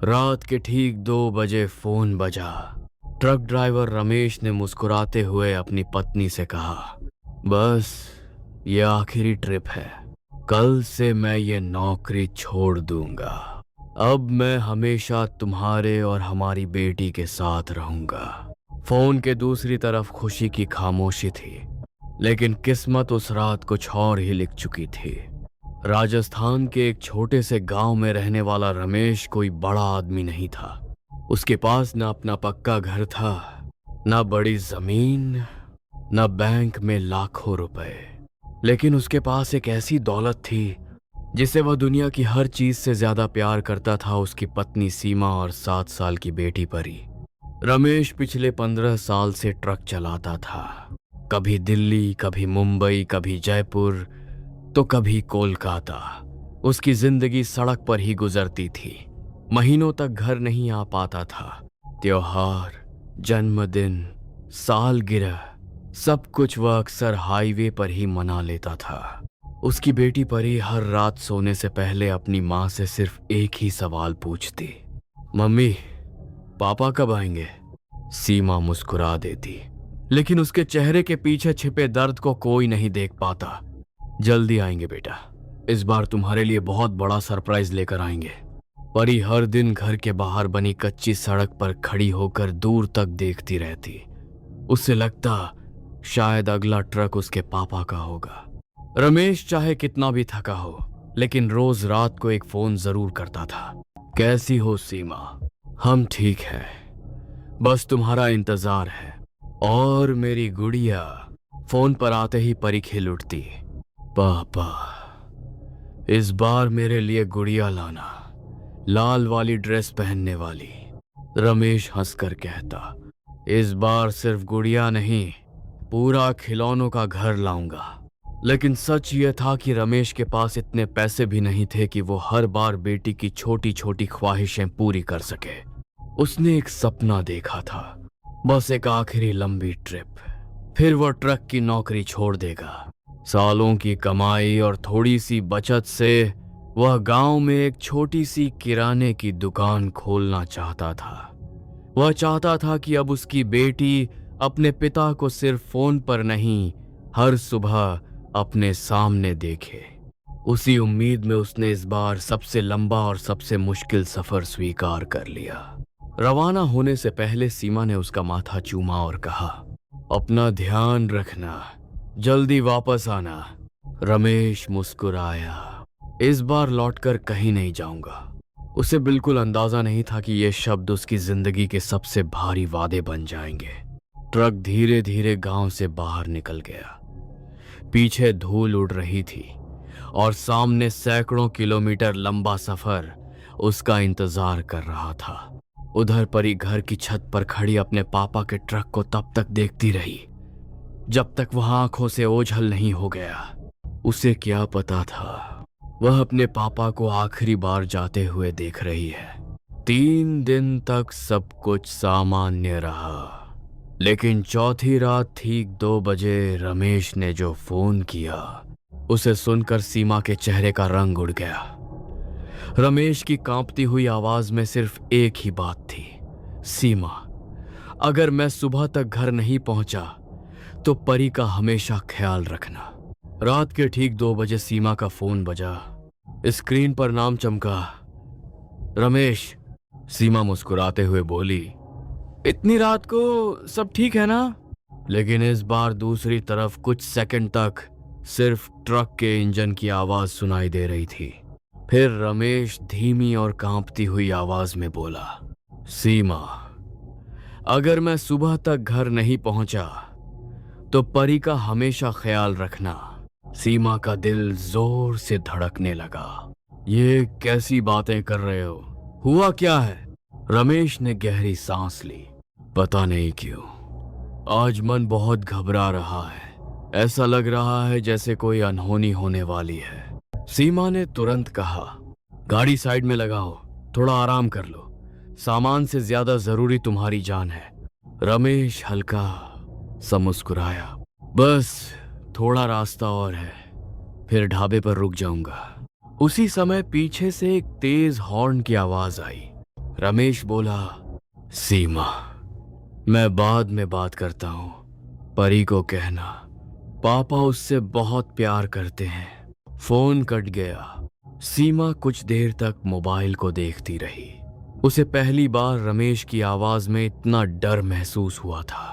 रात के ठीक 2 बजे फोन बजा। ट्रक ड्राइवर रमेश ने मुस्कुराते हुए अपनी पत्नी से कहा, बस ये आखिरी ट्रिप है। कल से मैं ये नौकरी छोड़ दूंगा। अब मैं हमेशा तुम्हारे और हमारी बेटी के साथ रहूंगा। फोन के दूसरी तरफ खुशी की खामोशी थी, लेकिन किस्मत उस रात कुछ और ही लिख चुकी थी। राजस्थान के एक छोटे से गांव में रहने वाला रमेश कोई बड़ा आदमी नहीं था। उसके पास न अपना पक्का घर था, न बड़ी जमीन, न बैंक में लाखों रुपए। लेकिन उसके पास एक ऐसी दौलत थी जिसे वह दुनिया की हर चीज से ज्यादा प्यार करता था, उसकी पत्नी सीमा और 7 साल की बेटी परी। रमेश पिछले 15 साल से ट्रक चलाता था। कभी दिल्ली, कभी मुंबई, कभी जयपुर, तो कभी कोलकाता। उसकी जिंदगी सड़क पर ही गुजरती थी। महीनों तक घर नहीं आ पाता था। त्योहार, जन्मदिन, सालगिरह, सब कुछ वह अक्सर हाईवे पर ही मना लेता था। उसकी बेटी परी हर रात सोने से पहले अपनी माँ से सिर्फ एक ही सवाल पूछती, मम्मी पापा कब आएंगे? सीमा मुस्कुरा देती, लेकिन उसके चेहरे के पीछे छिपे दर्द को कोई नहीं देख पाता। जल्दी आएंगे बेटा, इस बार तुम्हारे लिए बहुत बड़ा सरप्राइज लेकर आएंगे। परी हर दिन घर के बाहर बनी कच्ची सड़क पर खड़ी होकर दूर तक देखती रहती। उससे लगता शायद अगला ट्रक उसके पापा का होगा। रमेश चाहे कितना भी थका हो, लेकिन रोज रात को एक फोन जरूर करता था। कैसी हो सीमा? हम ठीक हैं, बस तुम्हारा इंतजार है। और मेरी गुड़िया फोन पर आते ही परी खिल उठती, पापा इस बार मेरे लिए गुड़िया लाना, लाल वाली ड्रेस पहनने वाली। रमेश हंसकर कहता, इस बार सिर्फ गुड़िया नहीं, पूरा खिलौनों का घर लाऊंगा। लेकिन सच यह था कि रमेश के पास इतने पैसे भी नहीं थे कि वो हर बार बेटी की छोटी छोटी ख्वाहिशें पूरी कर सके। उसने एक सपना देखा था, बस एक आखिरी लंबी ट्रिप, फिर वो ट्रक की नौकरी छोड़ देगा। सालों की कमाई और थोड़ी सी बचत से वह गांव में एक छोटी सी किराने की दुकान खोलना चाहता था। वह चाहता था कि अब उसकी बेटी अपने पिता को सिर्फ फोन पर नहीं, हर सुबह अपने सामने देखे। उसी उम्मीद में उसने इस बार सबसे लंबा और सबसे मुश्किल सफर स्वीकार कर लिया। रवाना होने से पहले सीमा ने उसका माथा चूमा और कहा, अपना ध्यान रखना, जल्दी वापस आना। रमेश मुस्कुराया, इस बार लौटकर कहीं नहीं जाऊंगा। उसे बिल्कुल अंदाजा नहीं था कि ये शब्द उसकी जिंदगी के सबसे भारी वादे बन जाएंगे। ट्रक धीरे धीरे गांव से बाहर निकल गया। पीछे धूल उड़ रही थी और सामने सैकड़ों किलोमीटर लंबा सफर उसका इंतजार कर रहा था। उधर परी घर की छत पर खड़ी अपने पापा के ट्रक को तब तक देखती रही जब तक वह आंखों से ओझल नहीं हो गया। उसे क्या पता था वह अपने पापा को आखिरी बार जाते हुए देख रही है। 3 दिन तक सब कुछ सामान्य रहा, लेकिन चौथी रात ठीक 2 बजे रमेश ने जो फोन किया, उसे सुनकर सीमा के चेहरे का रंग उड़ गया। रमेश की कांपती हुई आवाज में सिर्फ एक ही बात थी, सीमा, अगर मैं सुबह तक घर नहीं पहुंचा तो परी का हमेशा ख्याल रखना। रात के ठीक 2 बजे सीमा का फोन बजा। स्क्रीन पर नाम चमका, रमेश। सीमा मुस्कुराते हुए बोली, इतनी रात को सब ठीक है ना? लेकिन इस बार दूसरी तरफ कुछ सेकंड तक सिर्फ ट्रक के इंजन की आवाज सुनाई दे रही थी। फिर रमेश धीमी और कांपती हुई आवाज में बोला, सीमा, अगर मैं सुबह तक घर नहीं पहुंचा तो परी का हमेशा ख्याल रखना। सीमा का दिल जोर से धड़कने लगा। ये कैसी बातें कर रहे हो? हुआ क्या है? रमेश ने गहरी सांस ली। पता नहीं क्यों आज मन बहुत घबरा रहा है। ऐसा लग रहा है जैसे कोई अनहोनी होने वाली है। सीमा ने तुरंत कहा, गाड़ी साइड में लगाओ, थोड़ा आराम कर लो। सामान से ज्यादा जरूरी तुम्हारी जान है। रमेश हल्का सा मुस्कुराया, बस थोड़ा रास्ता और है, फिर ढाबे पर रुक जाऊंगा। उसी समय पीछे से एक तेज हॉर्न की आवाज आई। रमेश बोला, सीमा, मैं बाद में बात करता हूं। परी को कहना पापा उससे बहुत प्यार करते हैं। फोन कट गया। सीमा कुछ देर तक मोबाइल को देखती रही। उसे पहली बार रमेश की आवाज में इतना डर महसूस हुआ था।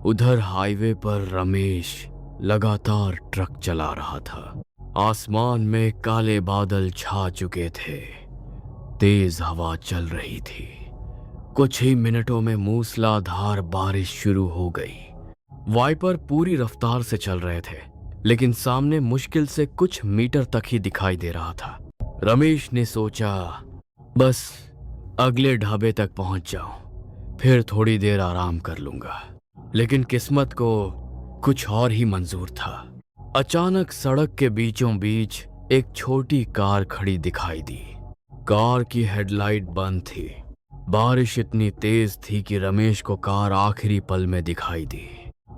उधर हाईवे पर रमेश लगातार ट्रक चला रहा था। आसमान में काले बादल छा चुके थे। तेज हवा चल रही थी। कुछ ही मिनटों में मूसलाधार बारिश शुरू हो गई। वाइपर पूरी रफ्तार से चल रहे थे, लेकिन सामने मुश्किल से कुछ मीटर तक ही दिखाई दे रहा था। रमेश ने सोचा, बस अगले ढाबे तक पहुंच जाऊं, फिर थोड़ी देर आराम कर लूंगा। लेकिन किस्मत को कुछ और ही मंजूर था। अचानक सड़क के बीचों बीच एक छोटी कार खड़ी दिखाई दी। कार की हेडलाइट बंद थी। बारिश इतनी तेज थी कि रमेश को कार आखिरी पल में दिखाई दी।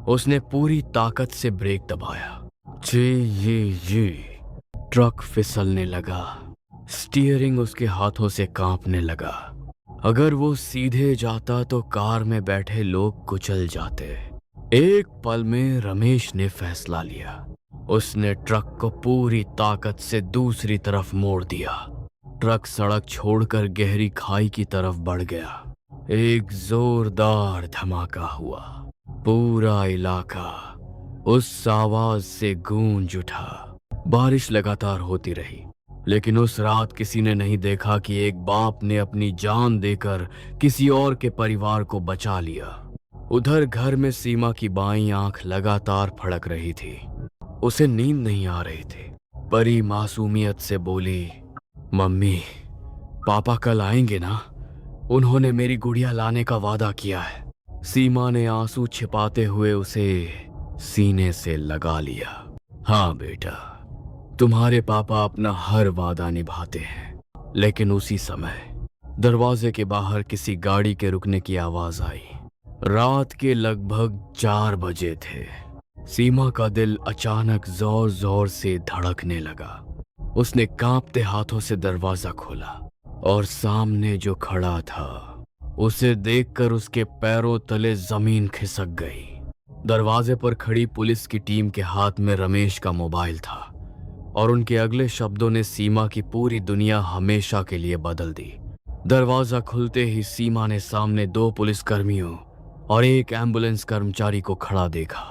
उसने पूरी ताकत से ब्रेक दबाया। जी ट्रक फिसलने लगा। स्टीयरिंग उसके हाथों से कांपने लगा। अगर वो सीधे जाता तो कार में बैठे लोग कुचल जाते। एक पल में रमेश ने फैसला लिया। उसने ट्रक को पूरी ताकत से दूसरी तरफ मोड़ दिया। ट्रक सड़क छोड़कर गहरी खाई की तरफ बढ़ गया। एक जोरदार धमाका हुआ। पूरा इलाका उस आवाज से गूंज उठा। बारिश लगातार होती रही, लेकिन उस रात किसी ने नहीं देखा कि एक बाप ने अपनी जान देकर किसी और के परिवार को बचा लिया। उधर घर में सीमा की बाईं आंख लगातार फड़क रही थी। उसे नींद नहीं आ रही थी। परी मासूमियत से बोली, मम्मी, पापा कल आएंगे ना? उन्होंने मेरी गुड़िया लाने का वादा किया है। सीमा ने आंसू छिपाते हुए उसे सीने से लगा लिया। हाँ बेटा, तुम्हारे पापा अपना हर वादा निभाते हैं। लेकिन उसी समय दरवाजे के बाहर किसी गाड़ी के रुकने की आवाज आई। रात के लगभग 4 बजे थे। सीमा का दिल अचानक जोर जोर से धड़कने लगा। उसने कांपते हाथों से दरवाजा खोला और सामने जो खड़ा था उसे देखकर उसके पैरों तले जमीन खिसक गई। दरवाजे पर खड़ी पुलिस की टीम के हाथ में रमेश का मोबाइल था और उनके अगले शब्दों ने सीमा की पूरी दुनिया हमेशा के लिए बदल दी। दरवाजा खुलते ही सीमा ने सामने 2 पुलिसकर्मियों और एक एम्बुलेंस कर्मचारी को खड़ा देखा।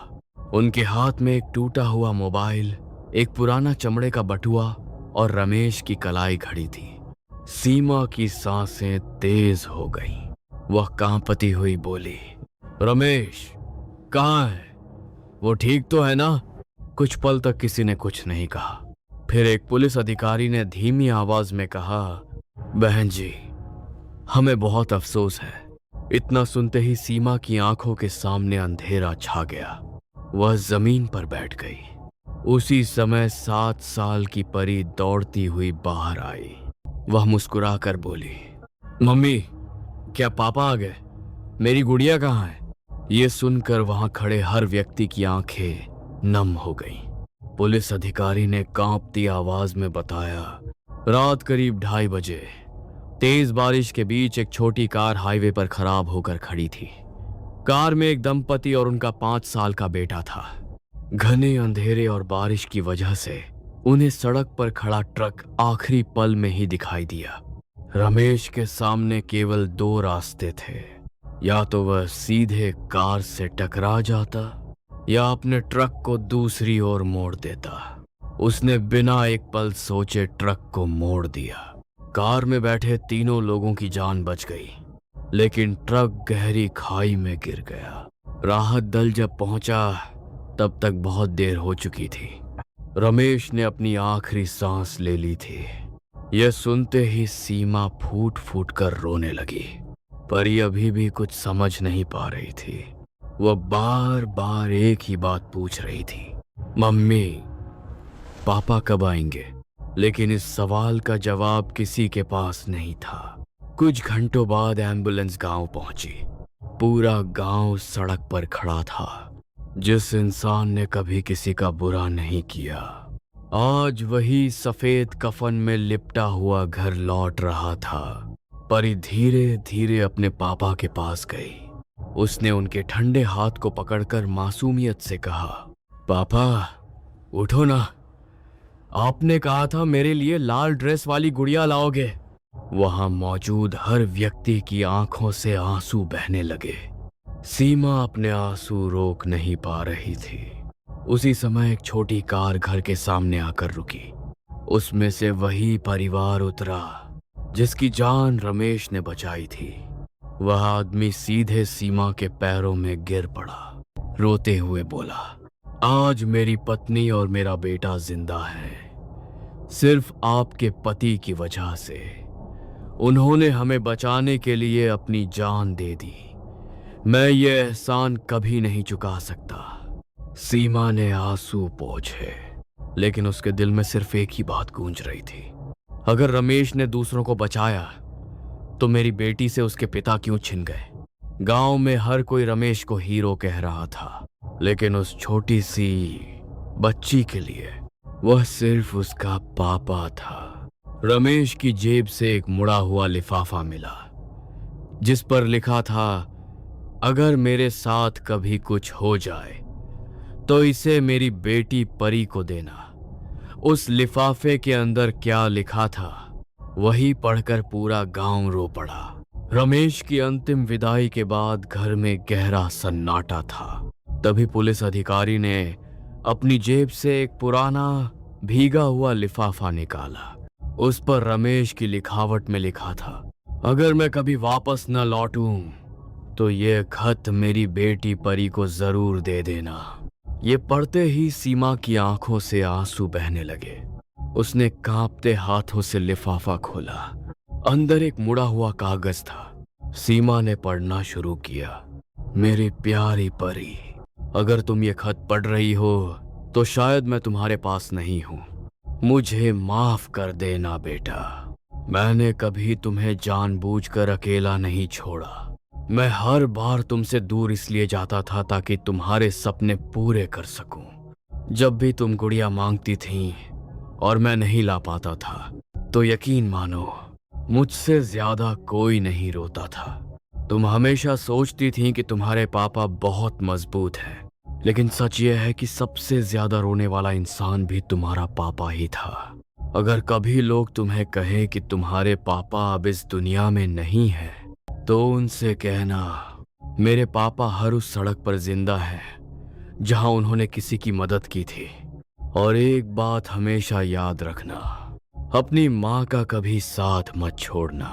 उनके हाथ में एक टूटा हुआ मोबाइल, एक पुराना चमड़े का बटुआ और रमेश की कलाई खड़ी थी। सीमा की सांसें तेज हो गईं। वह कांपती हुई बोली, रमेश कहाँ है? वो ठीक तो है ना? कुछ पल तक किसी ने कुछ नहीं कहा। फिर एक पुलिस अधिकारी ने धीमी आवाज में कहा, बहन जी, हमें बहुत अफसोस है। इतना सुनते ही सीमा की आंखों के सामने अंधेरा छा गया। वह जमीन पर बैठ गई। उसी समय 7 साल की परी दौड़ती हुई बाहर आई। वह मुस्कुराकर बोली, मम्मी, क्या पापा आ गए? मेरी गुड़िया कहाँ है? ये सुनकर वहां खड़े हर व्यक्ति की आंखें नम हो गईं। पुलिस अधिकारी ने कांपती आवाज में बताया, रात करीब 2:30 बजे तेज बारिश के बीच एक छोटी कार हाईवे पर खराब होकर खड़ी थी। कार में एक दंपति और उनका 5 साल का बेटा था। घने अंधेरे और बारिश की वजह से उन्हें सड़क पर खड़ा ट्रक आखिरी पल में ही दिखाई दिया। रमेश के सामने केवल 2 रास्ते थे। या तो वह सीधे कार से टकरा जाता या अपने ट्रक को दूसरी ओर मोड़ देता। उसने बिना एक पल सोचे ट्रक को मोड़ दिया। कार में बैठे तीनों लोगों की जान बच गई, लेकिन ट्रक गहरी खाई में गिर गया। राहत दल जब पहुंचा तब तक बहुत देर हो चुकी थी। रमेश ने अपनी आखिरी सांस ले ली थी। यह सुनते ही सीमा फूट फूट कर रोने लगी। परी अभी भी कुछ समझ नहीं पा रही थी। वह बार बार एक ही बात पूछ रही थी, मम्मी, पापा कब आएंगे? लेकिन इस सवाल का जवाब किसी के पास नहीं था। कुछ घंटों बाद एम्बुलेंस गांव पहुंची। पूरा गांव सड़क पर खड़ा था। जिस इंसान ने कभी किसी का बुरा नहीं किया, आज वही सफेद कफन में लिपटा हुआ घर लौट रहा था। परी धीरे धीरे अपने पापा के पास गई। उसने उनके ठंडे हाथ को पकड़कर मासूमियत से कहा, पापा उठो ना, आपने कहा था मेरे लिए लाल ड्रेस वाली गुड़िया लाओगे। वहां मौजूद हर व्यक्ति की आंखों से आंसू बहने लगे। सीमा अपने आंसू रोक नहीं पा रही थी। उसी समय एक छोटी कार घर के सामने आकर रुकी। उसमें से वही परिवार उतरा जिसकी जान रमेश ने बचाई थी। वह आदमी सीधे सीमा के पैरों में गिर पड़ा, रोते हुए बोला, आज मेरी पत्नी और मेरा बेटा जिंदा है सिर्फ आपके पति की वजह से। उन्होंने हमें बचाने के लिए अपनी जान दे दी। मैं ये एहसान कभी नहीं चुका सकता। सीमा ने आंसू पोंछे, लेकिन उसके दिल में सिर्फ एक ही बात गूंज रही थी, अगर रमेश ने दूसरों को बचाया तो मेरी बेटी से उसके पिता क्यों छिन गए। गांव में हर कोई रमेश को हीरो कह रहा था, लेकिन उस छोटी सी बच्ची के लिए वह सिर्फ उसका पापा था। रमेश की जेब से एक मुड़ा हुआ लिफाफा मिला जिस पर लिखा था, अगर मेरे साथ कभी कुछ हो जाए तो इसे मेरी बेटी परी को देना। उस लिफाफे के अंदर क्या लिखा था वही पढ़कर पूरा गांव रो पड़ा। रमेश की अंतिम विदाई के बाद घर में गहरा सन्नाटा था। तभी पुलिस अधिकारी ने अपनी जेब से एक पुराना भीगा हुआ लिफाफा निकाला। उस पर रमेश की लिखावट में लिखा था, अगर मैं कभी वापस न लौटूं तो ये खत मेरी बेटी परी को जरूर दे देना। ये पढ़ते ही सीमा की आंखों से आंसू बहने लगे। उसने कांपते हाथों से लिफाफा खोला। अंदर एक मुड़ा हुआ कागज था। सीमा ने पढ़ना शुरू किया, मेरी प्यारी परी, अगर तुम ये खत पढ़ रही हो तो शायद मैं तुम्हारे पास नहीं हूं। मुझे माफ कर देना बेटा। मैंने कभी तुम्हें जानबूझकर अकेला नहीं छोड़ा। मैं हर बार तुमसे दूर इसलिए जाता था ताकि तुम्हारे सपने पूरे कर सकूं। जब भी तुम गुड़िया मांगती थीं और मैं नहीं ला पाता था तो यकीन मानो मुझसे ज्यादा कोई नहीं रोता था। तुम हमेशा सोचती थीं कि तुम्हारे पापा बहुत मजबूत हैं, लेकिन सच यह है कि सबसे ज्यादा रोने वाला इंसान भी तुम्हारा पापा ही था। अगर कभी लोग तुम्हें कहें कि तुम्हारे पापा अब इस दुनिया में नहीं है तो उनसे कहना, मेरे पापा हर उस सड़क पर जिंदा है जहां उन्होंने किसी की मदद की थी। और एक बात हमेशा याद रखना, अपनी माँ का कभी साथ मत छोड़ना।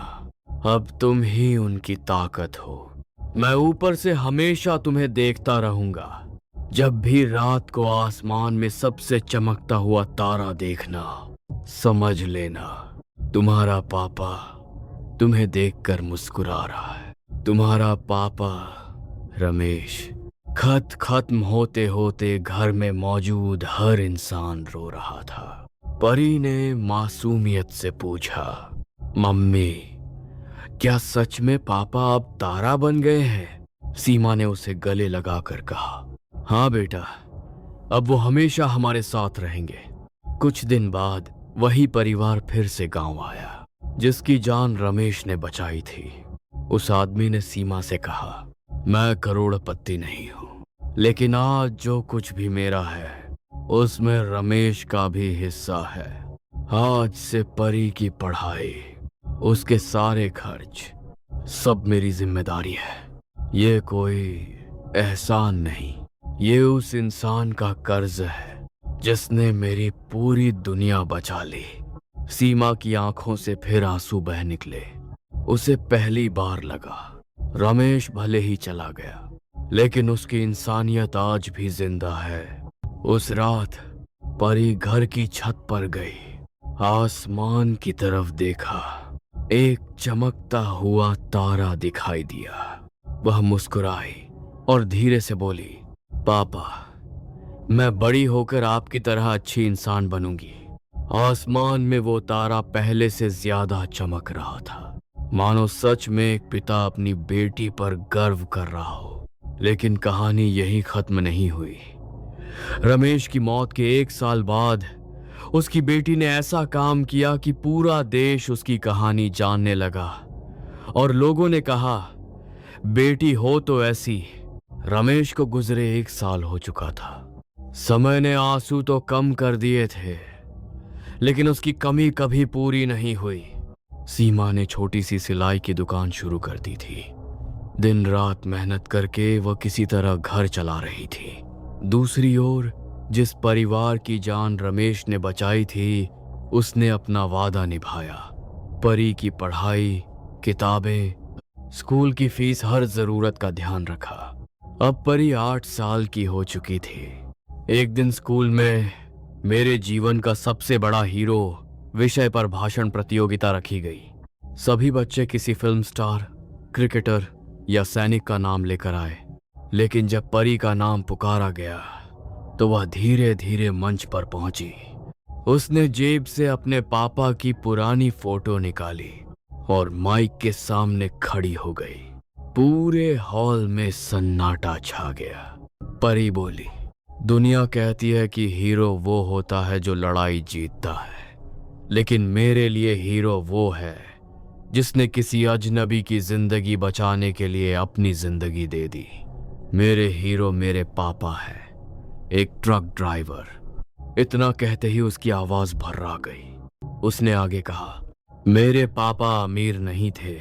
अब तुम ही उनकी ताकत हो। मैं ऊपर से हमेशा तुम्हें देखता रहूंगा। जब भी रात को आसमान में सबसे चमकता हुआ तारा देखना, समझ लेना तुम्हारा पापा तुम्हें देखकर मुस्कुरा रहा है। तुम्हारा पापा रमेश। खत खत्म होते होते घर में मौजूद हर इंसान रो रहा था। परी ने मासूमियत से पूछा, मम्मी क्या सच में पापा अब तारा बन गए हैं? सीमा ने उसे गले लगाकर कहा, हाँ बेटा, अब वो हमेशा हमारे साथ रहेंगे। कुछ दिन बाद वही परिवार फिर से गांव आया जिसकी जान रमेश ने बचाई थी। उस आदमी ने सीमा से कहा, मैं करोड़पति नहीं हूं, लेकिन आज जो कुछ भी मेरा है उसमें रमेश का भी हिस्सा है। आज से परी की पढ़ाई, उसके सारे खर्च सब मेरी जिम्मेदारी है। ये कोई एहसान नहीं, ये उस इंसान का कर्ज है जिसने मेरी पूरी दुनिया बचा ली। सीमा की आंखों से फिर आंसू बह निकले। उसे पहली बार लगा रमेश भले ही चला गया, लेकिन उसकी इंसानियत आज भी जिंदा है। उस रात परी घर की छत पर गई, आसमान की तरफ देखा, एक चमकता हुआ तारा दिखाई दिया। वह मुस्कुराई और धीरे से बोली, पापा मैं बड़ी होकर आपकी तरह अच्छी इंसान बनूंगी। आसमान में वो तारा पहले से ज्यादा चमक रहा था, मानो सच में एक पिता अपनी बेटी पर गर्व कर रहा हो। लेकिन कहानी यही खत्म नहीं हुई। रमेश की मौत के 1 साल बाद उसकी बेटी ने ऐसा काम किया कि पूरा देश उसकी कहानी जानने लगा। और लोगों ने कहा, बेटी हो तो ऐसी। रमेश को गुजरे 1 साल हो चुका था। समय ने आंसू तो कम कर दिए थे, लेकिन उसकी कमी कभी पूरी नहीं हुई। सीमा ने छोटी सी सिलाई की दुकान शुरू कर दी थी। दिन रात मेहनत करके वह किसी तरह घर चला रही थी। दूसरी ओर जिस परिवार की जान रमेश ने बचाई थी, उसने अपना वादा निभाया। परी की पढ़ाई, किताबें, स्कूल की फीस, हर जरूरत का ध्यान रखा। अब परी 8 साल की हो चुकी थी। एक दिन स्कूल में मेरे जीवन का सबसे बड़ा हीरो विषय पर भाषण प्रतियोगिता रखी गई। सभी बच्चे किसी फिल्म स्टार, क्रिकेटर या सैनिक का नाम लेकर आए, लेकिन जब परी का नाम पुकारा गया तो वह धीरे धीरे मंच पर पहुंची। उसने जेब से अपने पापा की पुरानी फोटो निकाली और माइक के सामने खड़ी हो गई। पूरे हॉल में सन्नाटा छा गया। परी बोली, दुनिया कहती है कि हीरो वो होता है जो लड़ाई जीतता है, लेकिन मेरे लिए हीरो वो है जिसने किसी अजनबी की जिंदगी बचाने के लिए अपनी जिंदगी दे दी। मेरे हीरो मेरे पापा है, एक ट्रक ड्राइवर। इतना कहते ही उसकी आवाज भर्रा गई। उसने आगे कहा, मेरे पापा अमीर नहीं थे,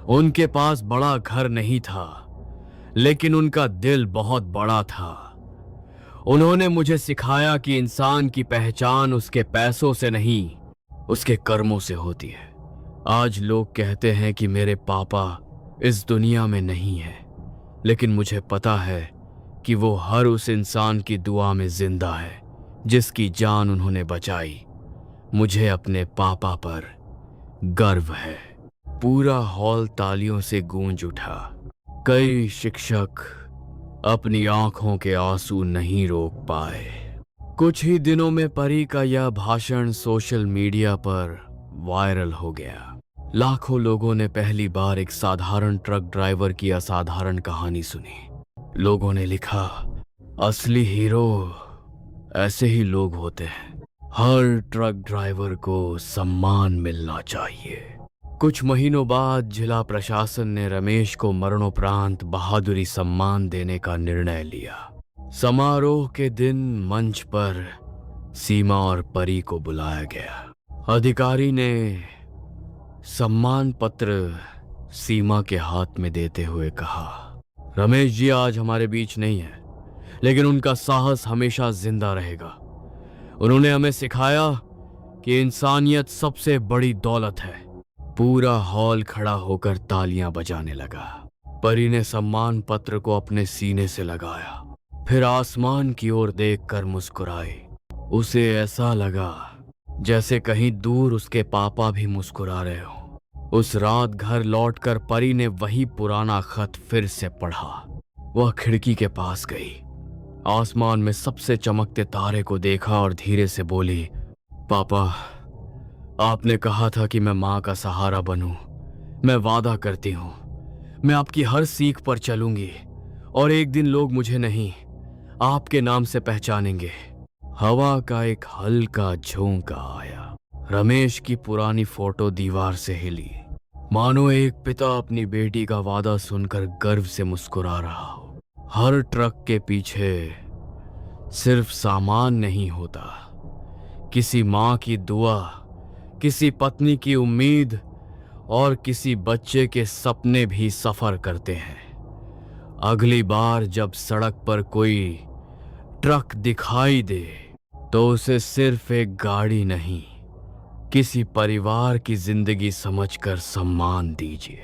उनके पास बड़ा घर नहीं था, लेकिन उनका दिल बहुत बड़ा था। उन्होंने मुझे सिखाया कि इंसान की पहचान उसके पैसों से नहीं, उसके कर्मों से होती है। आज लोग कहते हैं कि मेरे पापा इस दुनिया में नहीं है, लेकिन मुझे पता है कि वो हर उस इंसान की दुआ में जिंदा है जिसकी जान उन्होंने बचाई। मुझे अपने पापा पर गर्व है। पूरा हॉल तालियों से गूंज उठा। कई शिक्षक अपनी आंखों के आंसू नहीं रोक पाए। कुछ ही दिनों में परी का यह भाषण सोशल मीडिया पर वायरल हो गया। लाखों लोगों ने पहली बार एक साधारण ट्रक ड्राइवर की असाधारण कहानी सुनी। लोगों ने लिखा, असली हीरो ऐसे ही लोग होते हैं। हर ट्रक ड्राइवर को सम्मान मिलना चाहिए। कुछ महीनों बाद जिला प्रशासन ने रमेश को मरणोपरांत बहादुरी सम्मान देने का निर्णय लिया। समारोह के दिन मंच पर सीमा और परी को बुलाया गया। अधिकारी ने सम्मान पत्र सीमा के हाथ में देते हुए कहा, रमेश जी आज हमारे बीच नहीं है, लेकिन उनका साहस हमेशा जिंदा रहेगा। उन्होंने हमें सिखाया कि इंसानियत सबसे बड़ी दौलत है। पूरा हॉल खड़ा होकर तालियां बजाने लगा। परी ने सम्मान पत्र को अपने सीने से लगाया, फिर आसमान की ओर देखकर मुस्कुराई। उसे ऐसा लगा जैसे कहीं दूर उसके पापा भी मुस्कुरा रहे हो। उस रात घर लौटकर परी ने वही पुराना खत फिर से पढ़ा। वह खिड़की के पास गई, आसमान में सबसे चमकते तारे को देखा और धीरे से बोली, पापा, आपने कहा था कि मैं माँ का सहारा बनूं। मैं वादा करती हूँ, मैं आपकी हर सीख पर चलूंगी और एक दिन लोग मुझे नहीं, आपके नाम से पहचानेंगे। हवा का एक हल्का झोंका आया। रमेश की पुरानी फोटो दीवार से हिली, मानो एक पिता अपनी बेटी का वादा सुनकर गर्व से मुस्कुरा रहा हो। हर ट्रक के पीछे सिर्फ सामान नहीं होता, किसी माँ की दुआ, किसी पत्नी की उम्मीद और किसी बच्चे के सपने भी सफर करते हैं। अगली बार जब सड़क पर कोई ट्रक दिखाई दे तो उसे सिर्फ एक गाड़ी नहीं, किसी परिवार की जिंदगी समझकर सम्मान दीजिए।